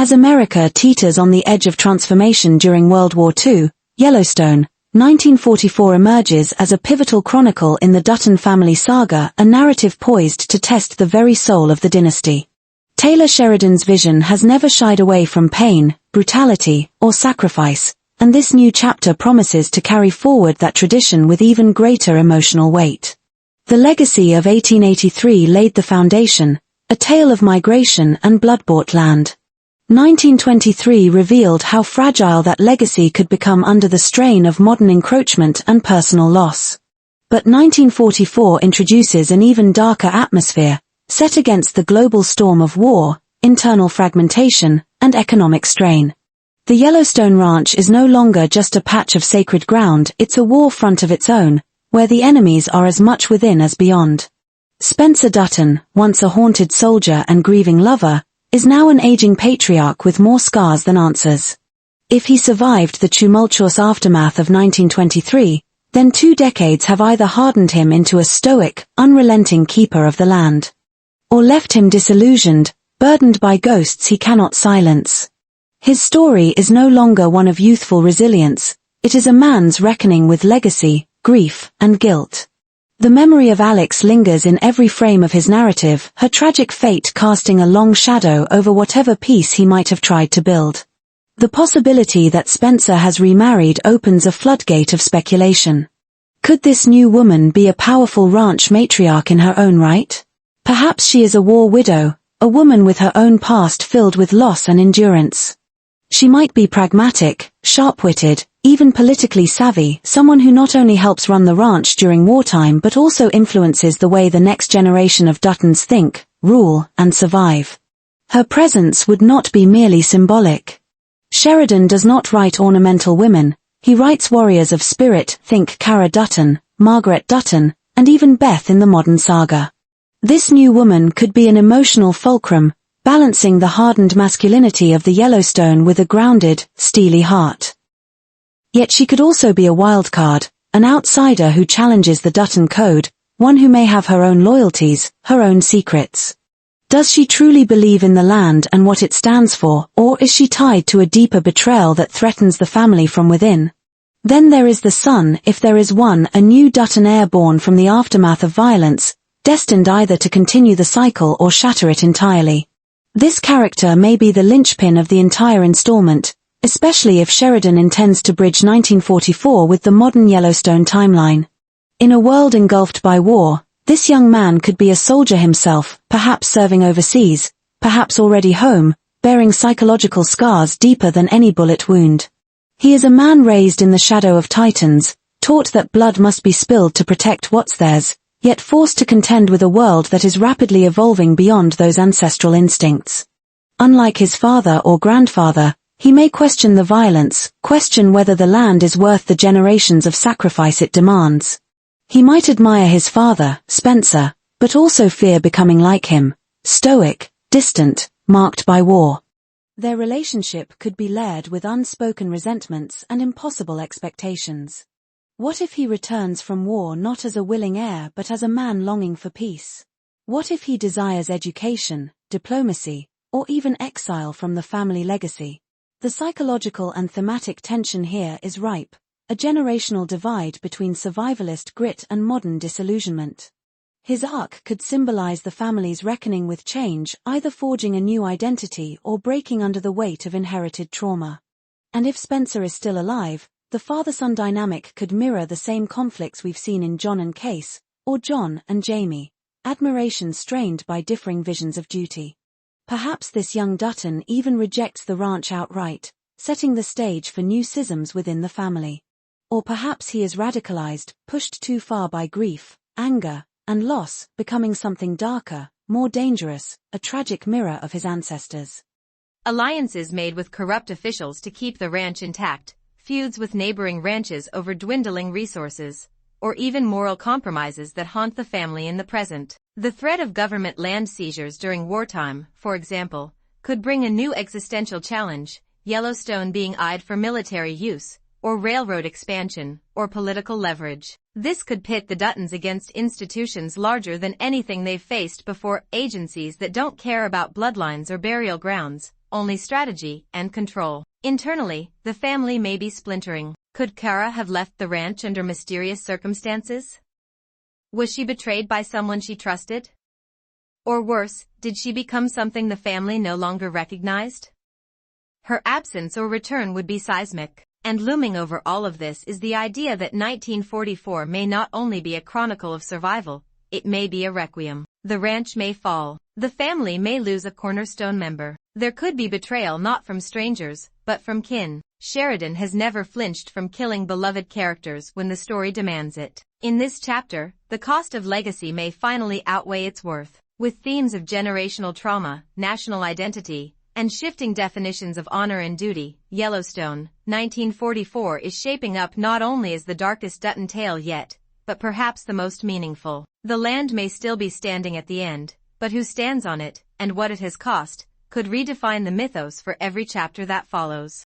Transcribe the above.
As America teeters on the edge of transformation during World War II, Yellowstone, 1944 emerges as a pivotal chronicle in the Dutton family saga, a narrative poised to test the very soul of the dynasty. Taylor Sheridan's vision has never shied away from pain, brutality, or sacrifice, and this new chapter promises to carry forward that tradition with even greater emotional weight. The legacy of 1883 laid the foundation, a tale of migration and blood-bought land. 1923 revealed how fragile that legacy could become under the strain of modern encroachment and personal loss. But 1944 introduces an even darker atmosphere, set against the global storm of war, internal fragmentation, and economic strain. The Yellowstone Ranch is no longer just a patch of sacred ground, it's a war front of its own, where the enemies are as much within as beyond. Spencer Dutton, once a haunted soldier and grieving lover, is now an aging patriarch with more scars than answers. If he survived the tumultuous aftermath of 1923, then 2 decades have either hardened him into a stoic, unrelenting keeper of the land, or left him disillusioned, burdened by ghosts he cannot silence. His story is no longer one of youthful resilience, it is a man's reckoning with legacy, grief, and guilt. The memory of Alex lingers in every frame of his narrative, her tragic fate casting a long shadow over whatever peace he might have tried to build. The possibility that Spencer has remarried opens a floodgate of speculation. Could this new woman be a powerful ranch matriarch in her own right? Perhaps she is a war widow, a woman with her own past filled with loss and endurance. She might be pragmatic, sharp-witted, even politically savvy, someone who not only helps run the ranch during wartime but also influences the way the next generation of Duttons think, rule, and survive. Her presence would not be merely symbolic. Sheridan does not write ornamental women, he writes warriors of spirit, think Cara Dutton, Margaret Dutton, and even Beth in the modern saga. This new woman could be an emotional fulcrum, balancing the hardened masculinity of the Yellowstone with a grounded, steely heart. Yet she could also be a wildcard, an outsider who challenges the Dutton code, one who may have her own loyalties, her own secrets. Does she truly believe in the land and what it stands for, or is she tied to a deeper betrayal that threatens the family from within? Then there is the son, if there is one, a new Dutton heir born from the aftermath of violence, destined either to continue the cycle or shatter it entirely. This character may be the linchpin of the entire installment, especially if Sheridan intends to bridge 1944 with the modern Yellowstone timeline. In a world engulfed by war, this young man could be a soldier himself, perhaps serving overseas, perhaps already home, bearing psychological scars deeper than any bullet wound. He is a man raised in the shadow of titans, taught that blood must be spilled to protect what's theirs, yet forced to contend with a world that is rapidly evolving beyond those ancestral instincts. Unlike his father or grandfather, he may question the violence, question whether the land is worth the generations of sacrifice it demands. He might admire his father, Spencer, but also fear becoming like him, stoic, distant, marked by war. Their relationship could be layered with unspoken resentments and impossible expectations. What if he returns from war not as a willing heir but as a man longing for peace? What if he desires education, diplomacy, or even exile from the family legacy? The psychological and thematic tension here is ripe, a generational divide between survivalist grit and modern disillusionment. His arc could symbolize the family's reckoning with change, either forging a new identity or breaking under the weight of inherited trauma. And if Spencer is still alive, the father-son dynamic could mirror the same conflicts we've seen in John and Case, or John and Jamie, admiration strained by differing visions of duty. Perhaps this young Dutton even rejects the ranch outright, setting the stage for new schisms within the family. Or perhaps he is radicalized, pushed too far by grief, anger, and loss, becoming something darker, more dangerous, a tragic mirror of his ancestors. Alliances made with corrupt officials to keep the ranch intact, feuds with neighboring ranches over dwindling resources, or even moral compromises that haunt the family in the present. The threat of government land seizures during wartime, for example, could bring a new existential challenge, Yellowstone being eyed for military use, or railroad expansion, or political leverage. This could pit the Duttons against institutions larger than anything they've faced before, agencies that don't care about bloodlines or burial grounds, only strategy and control. Internally, the family may be splintering. Could Kara have left the ranch under mysterious circumstances? Was she betrayed by someone she trusted? Or worse, did she become something the family no longer recognized? Her absence or return would be seismic. And looming over all of this is the idea that 1944 may not only be a chronicle of survival, it may be a requiem. The ranch may fall. The family may lose a cornerstone member. There could be betrayal not from strangers, but from kin. Sheridan has never flinched from killing beloved characters when the story demands it. In this chapter, the cost of legacy may finally outweigh its worth. With themes of generational trauma, national identity, and shifting definitions of honor and duty, Yellowstone, 1944 is shaping up not only as the darkest Dutton tale yet, but perhaps the most meaningful. The land may still be standing at the end, but who stands on it, and what it has cost, could redefine the mythos for every chapter that follows.